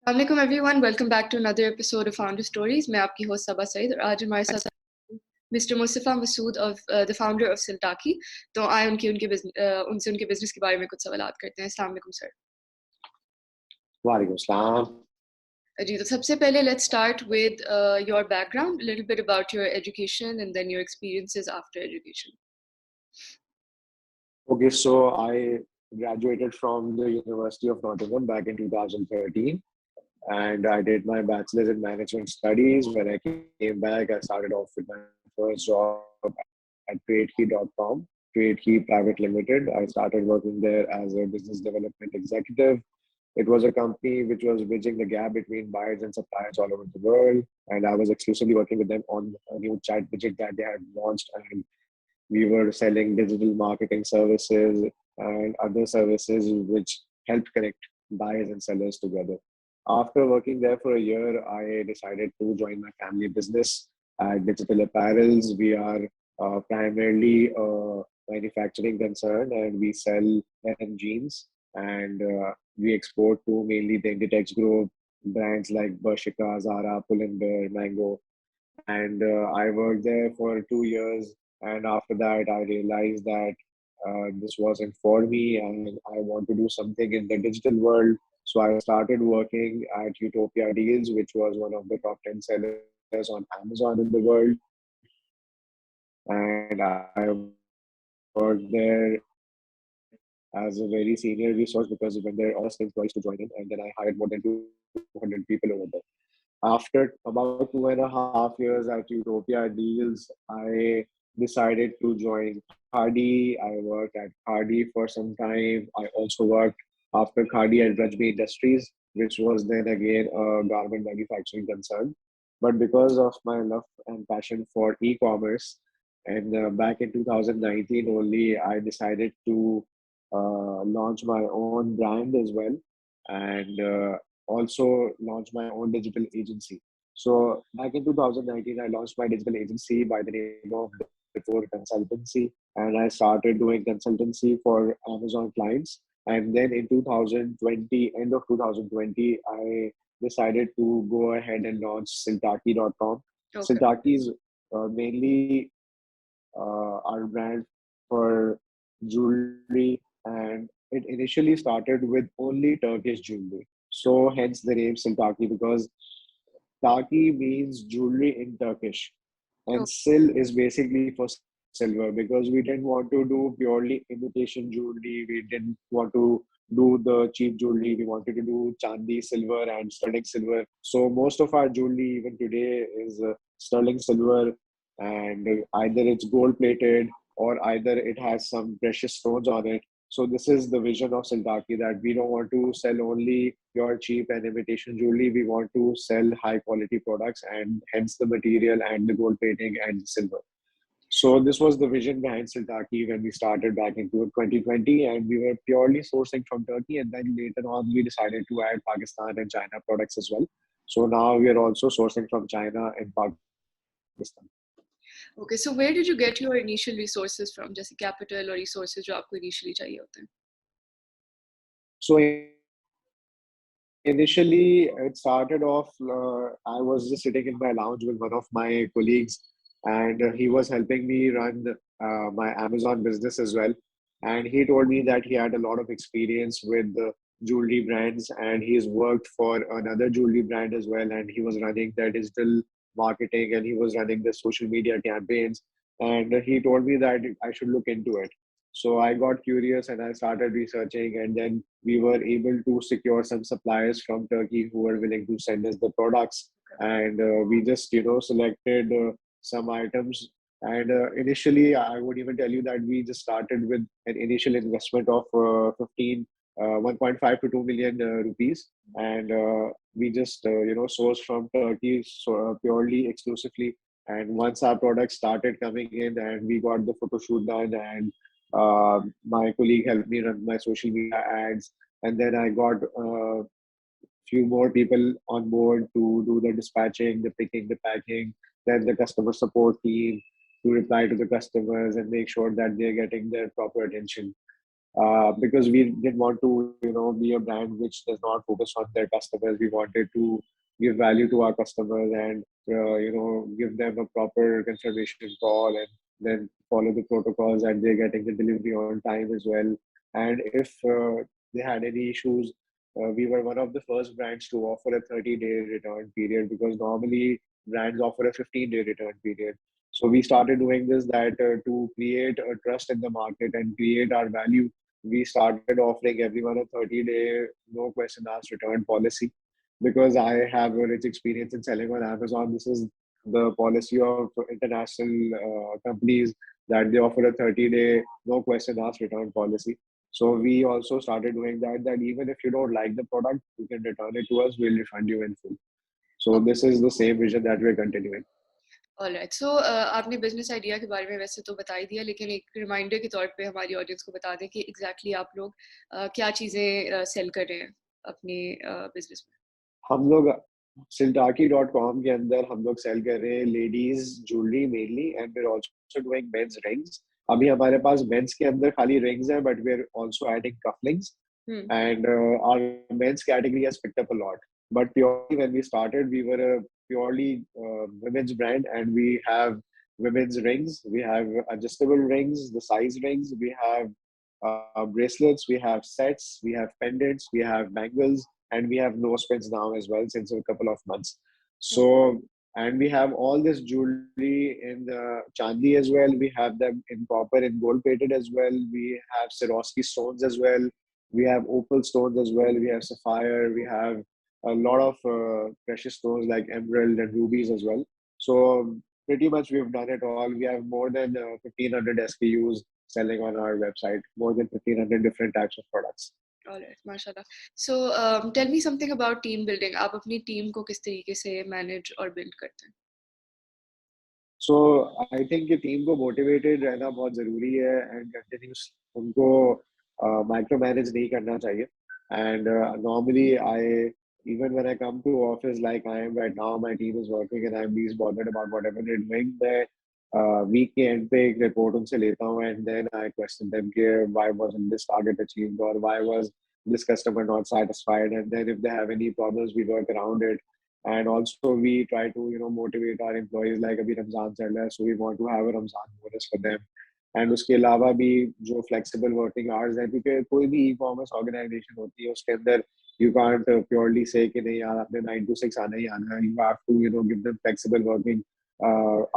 Assalamualaikum everyone, welcome back to another episode of Founder Stories. मैं आपकी host सबा सईद और आज हमारे साथ Mr. Mustafa Masood of the founder of Siltaki. तो आए उनसे उनके बिजनेस के बारे में कुछ सवालात करते हैं. अस्सलाम वालेकुम सर. वालेकुम सलाम. जी, तो सबसे पहले let's start with your background, a little bit about your education and then your experiences after education. Okay, so I graduated from the University of Nottingham back in 2013, and I did my bachelor's in management studies. When I came back, I started off with my first job at TradeKey.com, TradeKey Private Limited. I started working there as a business development executive. It was a company which was bridging the gap between buyers and suppliers all over the world, and I was exclusively working with them on a new chat widget that they had launched, and we were selling digital marketing services and other services which helped connect buyers and sellers together. After working there for a year, I decided to join my family business at Digital Apparels. We are primarily a manufacturing concern, and we sell denim jeans, and we export to mainly the Inditex Group, brands like Bershka, Zara, Pull&Bear, Mango. And I worked there for 2 years, and after that I realized that this wasn't for me and I want to do something in the digital world. So I started working at Utopia Deals, which was one of the top 10 sellers on Amazon in the world. And I worked there as a very senior resource because when there are all employees to join in, and then I hired more than 200 people over there. After about 2.5 years at Utopia Deals, I decided to join Khadi. I worked at Khadi for some time. I also worked after Khadi at Rajbi Industries, which was then again a garment manufacturing concern. But because of my love and passion for e-commerce, and back in 2019 only, I decided to launch my own brand as well, and also launch my own digital agency. So back in 2019, I launched my digital agency by the name of Before Consultancy, and I started doing consultancy for Amazon clients. And then in 2020, end of 2020, I decided to go ahead and launch Siltaki.com. Okay. Siltaki is mainly our brand for jewelry, and it initially started with only Turkish jewelry. So hence the name Siltaki, because Taki means jewelry in Turkish, Oh, and Sil is basically for silver, because we didn't want to do purely imitation jewelry. We didn't want to do the cheap jewelry. We wanted to do Chandi silver and sterling silver. So most of our jewelry even today is sterling silver, and either it's gold plated or either it has some precious stones on it. So this is the vision of Siltaki, that we don't want to sell only pure cheap and imitation jewelry. We want to sell high quality products, and hence the material and the gold plating and silver. So this was the vision behind Siltaki when we started back in 2020, and we were purely sourcing from Turkey, and then later on we decided to add Pakistan and China products as well. So now we are also sourcing from China and Pakistan. okay, so where did you get your initial resources from? जैसे capital or resources जो आपको initially चाहिए होते हैं? So initially, it started off, I was just sitting in my lounge with one of my colleagues, and he was helping me run my Amazon business as well. And he told me that he had a lot of experience with the jewelry brands, and he's worked for another jewelry brand as well. And he was running their digital marketing, and he was running the social media campaigns. And he told me that I should look into it. So I got curious and I started researching, and then we were able to secure some suppliers from Turkey who were willing to send us the products. And we just, selected some items. And initially, I would even tell you that we just started with an initial investment of 1.5 to 2 million rupees. And we just, sourced from Turkey, so purely exclusively. And once our products started coming in and we got the photo shoot done, and my colleague helped me run my social media ads, and then I got a few more people on board to do the dispatching, the picking, the packing, then the customer support team to reply to the customers and make sure that they're getting their proper attention. because we didn't want to, be a brand which does not focus on their customers. We wanted to give value to our customers and, give them a proper confirmation call and then follow the protocols and they're getting the delivery on time as well. And if they had any issues, we were one of the first brands to offer a 30-day return period because normally brands offer a 15-day return period. So we started doing this that to create a trust in the market and create our value, we started offering everyone a 30-day no question asked return policy. Because I have a rich experience in selling on Amazon, this is the policy of international companies that they offer a 30-day no question asked return policy. So we also started doing that, that even if you don't like the product, you can return it to us, we'll refund you in full. So this is the same vision that we're continuing. Alright so आपने business idea के बारे में वैसे तो बता ही दिया, लेकिन एक रिमाइंडर के तौर पे हमारी ऑडियंस को बता दें कि एग्जैक्टली आप लोग क्या चीज़ें सेल कर रहे हैं अपने बिजनेस में. हम लोग siltaki.com के अंदर हम लोग सेल कर रहे हैं ladies jewellery mainly and we are also doing men's rings. अभी हमारे पास मेंस के अंदर खाली रिंग्स है but we are also adding cufflinks and our men's category has picked up a lot. But purely when we started, we were a purely women's brand, and we have women's rings, we have adjustable rings, the size rings, we have bracelets, we have sets, we have pendants, we have bangles, and we have nose pins now as well since a couple of months. So, and we have all this jewelry in Chandi as well. We have them in copper and gold plated as well. We have Swarovski stones as well. We have opal stones as well. We have sapphire. We have a lot of precious stones like emerald and rubies as well. So pretty much we've done it all. We have more than 1,500 SKUs selling on our website. More than 1,500 different types of products. Alright, mashallah. So tell me something about team building. आप अपनी team को किस तरीके से manage और build करते हैं? So I think कि टीम को मोटिवेटेड रहना बहुत जरूरी है एंड कंटिन्यूस उनको माइक्रो मैनेज नहीं करना चाहिए. And normally I even when I come to office like I am right now, my team is working and I'm least bothered about whatever they're doing. मैं week के end पे एक report उनसे लेता हूँ and then I question them कि why wasn't this target achieved or why was this customer not satisfied, and then if they have any problems we work around it. And also we try to motivate our employees like अभी रमजान चल रहा है, so we want to have a Ramzan bonus for them. And उसके अलावा भी जो flexible working hours है, क्योंकि कोई भी ई कॉमर्स ऑर्गेनाइजेशन होती है उसके अंदर you can't purely say कि नहीं यार आपने 9 to 6 आना ही आना है. You have to give them flexible working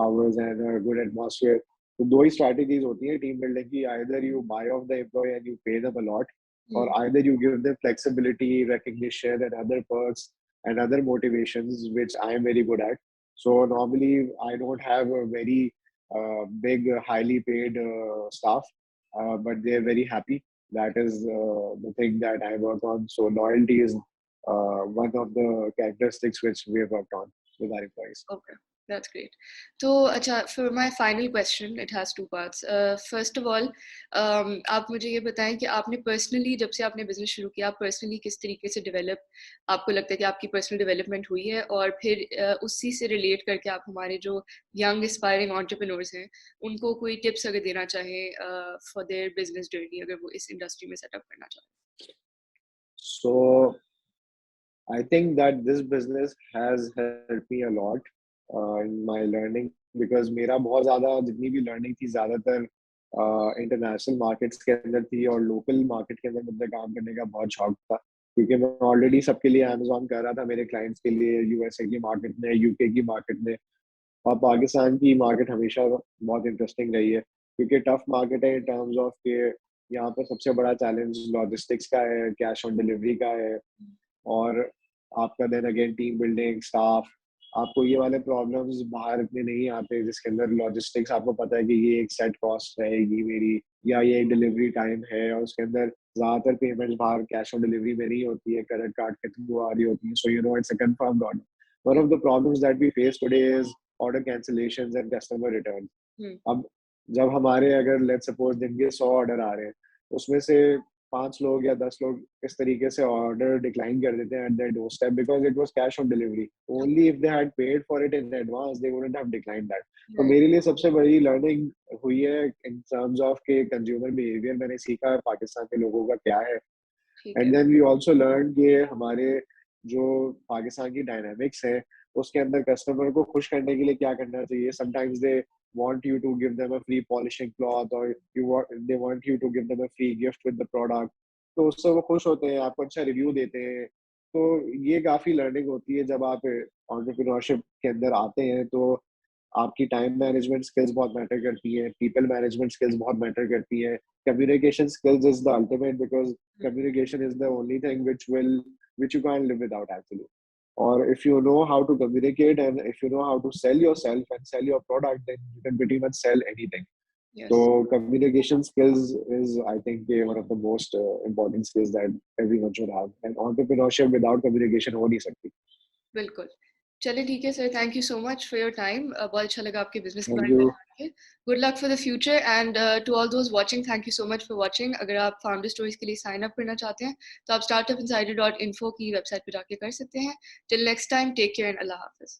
hours and a good atmosphere. तो दो ही strategies होती हैं टीम बिल्डिंग की. Either you buy off the employee and you pay them a lot, or either you give them flexibility, recognition and other perks and other motivations, which I am very good at. So normally I don't have a very big highly paid staff, but they're very happy. That is the thing that I work on. So loyalty is one of the characteristics which we have worked on with our employees. Okay, that's great. So, अच्छा, for my final question, it has two parts. First of all, आप मुझे ये बताएं कि आपने personally जब से आपने business शुरू किया, आप personally किस तरीके से develop, आपको लगता है कि आपकी personal development हुई है, और फिर उसी से relate करके आप हमारे जो young aspiring entrepreneurs हैं, उनको कोई tips अगर देना चाहें for their business journey, अगर वो इस industry में setup करना चाहें. So I think that this business has helped me a lot in my learning, because मेरा बहुत ज़्यादा जितनी भी learning थी ज़्यादातर international markets के अंदर थी और local market के अंदर मुझे काम करने का बहुत शौक था, क्योंकि मैं already सबके लिए Amazon कर रहा था, मेरे clients के लिए USA की market में, UK की market में, और पाकिस्तान की market हमेशा बहुत interesting रही है, क्योंकि tough market है in terms of कि यहाँ पर सबसे बड़ा challenge logistics का है, cash on delivery का है, और आपका then again team building staff, आपको ये वाले प्रॉब्लम्स बाहर इतने नहीं आते जिसके अंदर लॉजिस्टिक्स आपको पता है कि ये एक सेट कॉस्ट रहेगी मेरी, या ये एक डिलीवरी टाइम है, और उसके अंदर ज़्यादातर पेमेंट्स बाहर कैश ऑन डिलीवरी में नहीं होती है, क्रेडिट कार्ड के थ्रू आ रही होती है. So it's a confirmed order. One of the problems that we face today is order cancellations and customer return. अब जब हमारे अगर लेट्स सपोज दिन के 100 ऑर्डर आ रहे हैं, उसमें से 5 लोग या 10 लोग इस तरीके से ऑर्डर डिक्लाइन कर देते हैं eight their door step because it was cash on delivery. Only if they had paid for it in advance they wouldn't have declined that. तो Right. मेरे लिए सबसे बड़ी लर्निंग हुई है इन टर्म्स ऑफ के कंज्यूमर बिहेवियर. मैंने सीखा है पाकिस्तान के लोगों का क्या है. ठीक एंड है. देन वी आल्सो लर्न कि हमारे जो पाकिस्तान की डायनामिक्स है उसके अंदर कस्टमर को खुश करने के लिए क्या करना चाहिए. Sometimes they want you to give them a free polishing cloth or they want you to give them a free gift with the product. तो उससे वो खुश होते हैं, आपको अच्छा रिव्यू देते हैं. तो ये काफी लर्निंग होती है जब आप एंटरप्रेन्योरशिप के अंदर आते हैं. तो आपकी टाइम मैनेजमेंट स्किल्स बहुत मैटर करती हैं, पीपल मैनेजमेंट स्किल्स बहुत मैटर करती हैं, communication skills is the ultimate because communication is the only thing which you can't live without actually. Or if you know how to communicate and if you know how to sell yourself and sell your product, then you can pretty much sell anything. Yes. So communication skills is, I think, one of the most important skills that everyone should have. And entrepreneurship without communication हो नहीं सकती. बिल्कुल. चलिए ठीक है sir, thank you so much for your time. बहुत अच्छा लगा आपके बिजनेस के Thank बारे में you. जान के. Good luck for the future and to all those watching, thank you so much for watching. अगर आप फाउंडर स्टोरीज के लिए साइन अप करना चाहते हैं तो आप startupinsider.info की वेबसाइट पर जाके कर सकते हैं. Till next time, take care and Allah Hafiz.